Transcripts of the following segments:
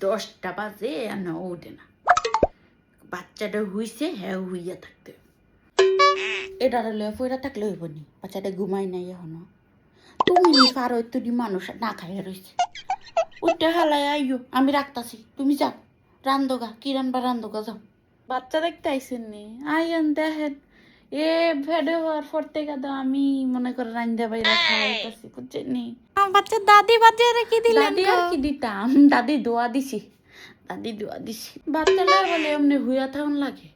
10টা বাজে আর না ওঠে না। বাচ্চাটা হুইছে, হ্যাঁ হুইয়া থাকতে এটা পয়রা থাকলে হইব নি। বাচ্চাটা ঘুমাই নাই এখনো। তুমি নি পারো তুই মানুষ না খাইয়া রয়েছে। উঠতে হালাই আইও, আমি রাখতাছি, তুমি যাও রান্ধোগা, কি রানবা রান্ধোগা যাও। বাচ্চা দেখতে আইসেন নি, আইয়েন দেখেন। এ ভেড়ে হওয়ার পর থেকে তো আমি মনে করে রান্ধা বাইরা খাওয়াইতাছি, বুঝছেন নি। বাচ্চা দাদি বাচ্চারা কি দিলেন? দাদি আর কি দিতাম, দাদি দোয়া দিছি, দাদি দোয়া দিছি। বাচ্চারা বলে এমনি হুইয়া থাকুন লাগে।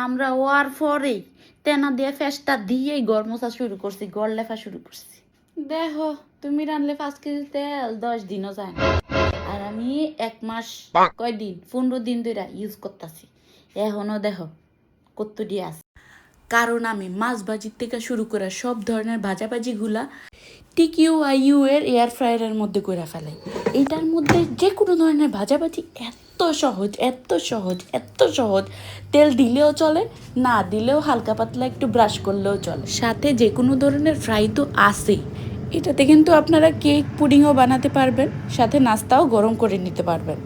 আমরা ওয়ার পরেই তেনা দিয়ে ফেসটা দিয়েই গড় মোছা শুরু করছি, গড় লেফা শুরু করছি। দেখো তুমি রানলে 5 কেজি তেল 10 দিনও যায় না, আর আমি 1 মাস কয়দিন 15 দিন ধরে ইউজ করতেছি। এখনো দেখো কত দিয়ে আছে। কারণ আমি মাছ ভাজির থেকে শুরু করে সব ধরনের ভাজাভাজিগুলা TQIU এর এয়ার ফ্রায়ারের মধ্যে করে ফেলাই। এটার মধ্যে যে কোনো ধরনের ভাজাভাজি এত সহজ, এত সহজ, এত সহজ। তেল দিলেও চলে, না দিলেও হালকা পাতলা একটু ব্রাশ করলেও চলে। সাথে যে কোনো ধরনের ফ্রাই তো আছেই। এটাতে কিন্তু আপনারা কেক পুডিংও বানাতে পারবেন, সাথে নাস্তাও গরম করে নিতে পারবেন।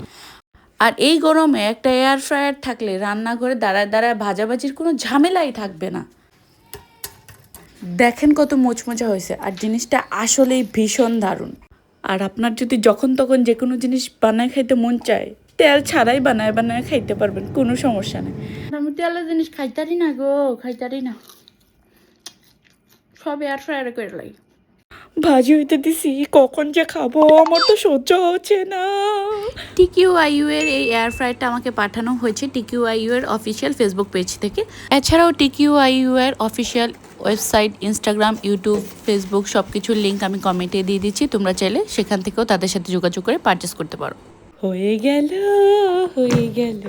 আর এই গরমে একটা এয়ার ফ্রায়ার থাকলে রান্নাঘরে দাঁড়ায় দাঁড়ায় ভাজাভাজির কোনো ঝামেলাই থাকবে না। দেখেন কত মোচমোচা হয়েছে, আর জিনিসটা আসলেই ভীষণ দারুণ। আর আপনার যদি যখন তখন যে কোনো জিনিস বানায় খাইতে মন চায়, তেল ছাড়াই বানায় বানায় খাইতে পারবেন, কোনো সমস্যা নেই। আমি তেলের জিনিস খাইতারি না গো, খাইতারি না, সব এয়ার ফ্রায়ারে করে লাই। ভাজি হইতে দিছি, কখন যে খাবো আমার তো সহ্য হচ্ছে না। TQIU এর এই এয়ার ফ্রায়ারটা আমাকে পাঠানো হয়েছে TQIU এর অফিসিয়াল ফেসবুক পেজ থেকে। এছাড়াও TQIU এর official website, Instagram, YouTube, Facebook সব কিছুর লিঙ্ক আমি কমেন্টে দিয়ে দিচ্ছি। তোমরা চাইলে সেখান থেকেও তাদের সাথে যোগাযোগ করে পারচেস করতে পারো। হয়ে গেল, হয়ে গেল।